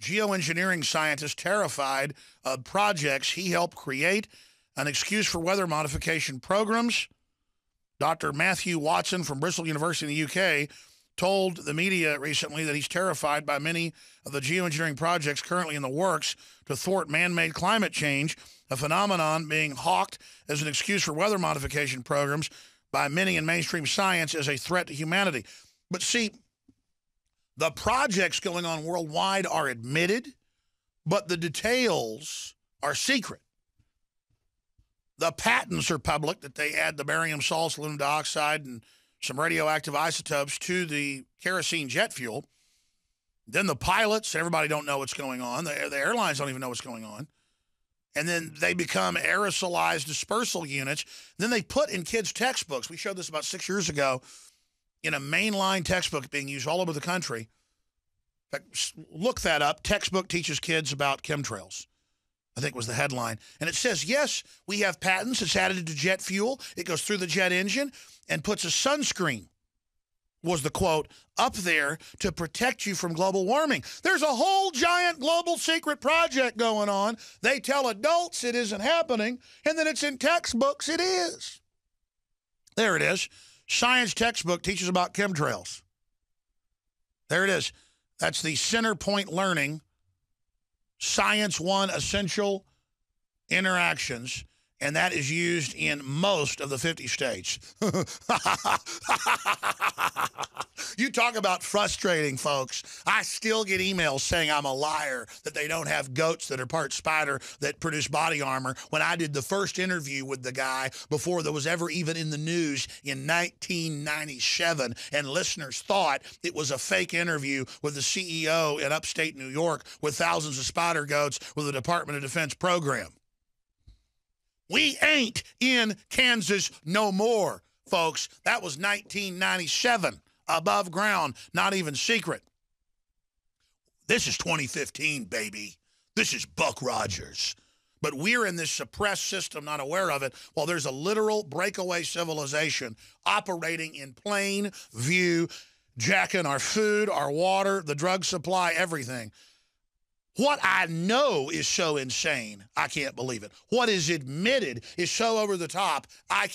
Geoengineering scientist terrified of projects he helped create, an excuse for weather modification programs. Dr. Matthew Watson from Bristol University in the UK told the media recently that he's terrified by many of the geoengineering projects currently in the works to thwart man-made climate change, a phenomenon being hawked as an excuse for weather modification programs by many in mainstream science as a threat to humanity. But see, the projects going on worldwide are admitted, but the details are secret. The patents are public that they add the barium salts, aluminum dioxide, and some radioactive isotopes to the kerosene jet fuel. Then the pilots, everybody don't know what's going on. The airlines don't even know what's going on. And then they become aerosolized dispersal units. Then they put in kids' textbooks. We showed this about 6 years ago in a mainline textbook being used all over the country. In fact, look that up. Textbook teaches kids about chemtrails, I think was the headline. And it says, yes, we have patents. It's added to jet fuel. It goes through the jet engine and puts a sunscreen, was the quote, up there to protect you from global warming. There's a whole giant global secret project going on. They tell adults it isn't happening, and then it's in textbooks it is. There it is. Science textbook teaches about chemtrails. There it is. That's the Center Point Learning Science 1 Essential Interactions, and that is used in most of the 50 states. You talk about frustrating, folks. I still get emails saying I'm a liar, that they don't have goats that are part spider that produce body armor, when I did the first interview with the guy before there was ever even in the news in 1997, and listeners thought it was a fake interview with the CEO in upstate New York with thousands of spider goats with the Department of Defense program. We ain't in Kansas no more, folks. That was 1997, above ground, not even secret. This is 2015, baby. This is Buck Rogers. But we're in this suppressed system, not aware of it, while there's a literal breakaway civilization operating in plain view, jacking our food, our water, the drug supply, everything. What I know is so insane, I can't believe it. What is admitted is so over the top, I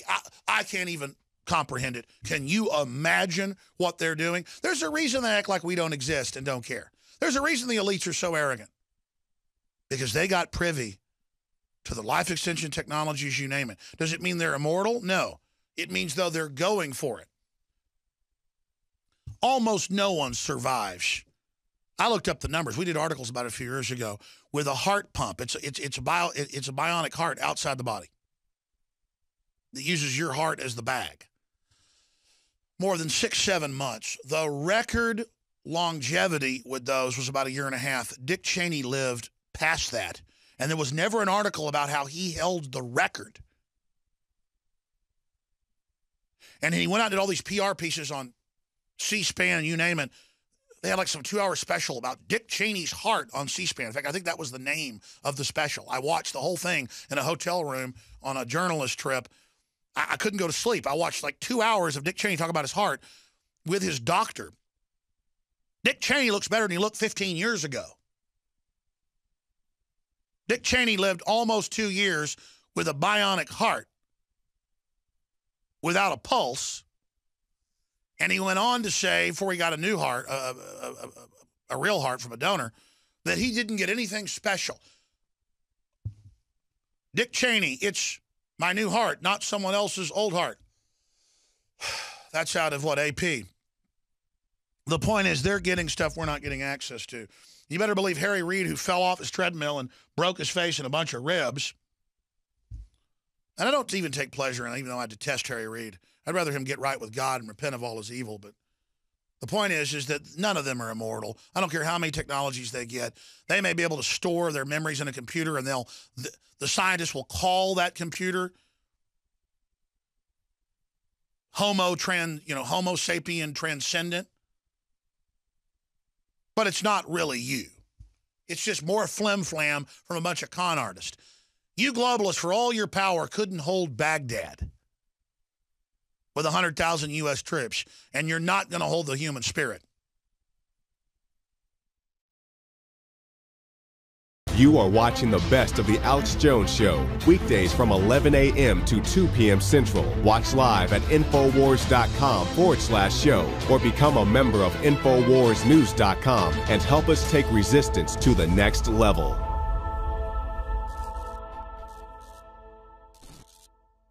can't even comprehend it. Can you imagine what they're doing? There's a reason they act like we don't exist and don't care. There's a reason the elites are so arrogant. Because they got privy to the life extension technologies, you name it. Does it mean they're immortal? No. It means, though, they're going for it. Almost no one survives. I looked up the numbers. We did articles about it a few years ago with a heart pump. It's a bionic heart outside the body that uses your heart as the bag. More than 6-7 months. The record longevity with those was about 1.5 years. Dick Cheney lived past that, and there was never an article about how he held the record. And he went out and did all these PR pieces on C-SPAN, you name it. They had like some 2-hour special about Dick Cheney's heart on C-SPAN. In fact, I think that was the name of the special. I watched the whole thing in a hotel room on a journalist trip. I couldn't go to sleep. I watched like 2 hours of Dick Cheney talk about his heart with his doctor. Dick Cheney looks better than he looked 15 years ago. Dick Cheney lived almost 2 years with a bionic heart without a pulse. And he went on to say, before he got a new heart, a real heart from a donor, that he didn't get anything special. Dick Cheney, it's my new heart, not someone else's old heart. That's out of what, AP? The point is they're getting stuff we're not getting access to. You better believe Harry Reid, who fell off his treadmill and broke his face and a bunch of ribs. And I don't even take pleasure in it, even though I detest Harry Reid. I'd rather him get right with God and repent of all his evil. But the point is that none of them are immortal. I don't care how many technologies they get. They may be able to store their memories in a computer, and the scientists will call that computer Homo sapien transcendent. But it's not really you. It's just more flim-flam from a bunch of con artists. You globalists, for all your power, couldn't hold Baghdad with 100,000 U.S. troops, and you're not going to hold the human spirit. You are watching the best of the Alex Jones Show, weekdays from 11 a.m. to 2 p.m. Central. Watch live at Infowars.com/show or become a member of InfoWarsNews.com and help us take resistance to the next level.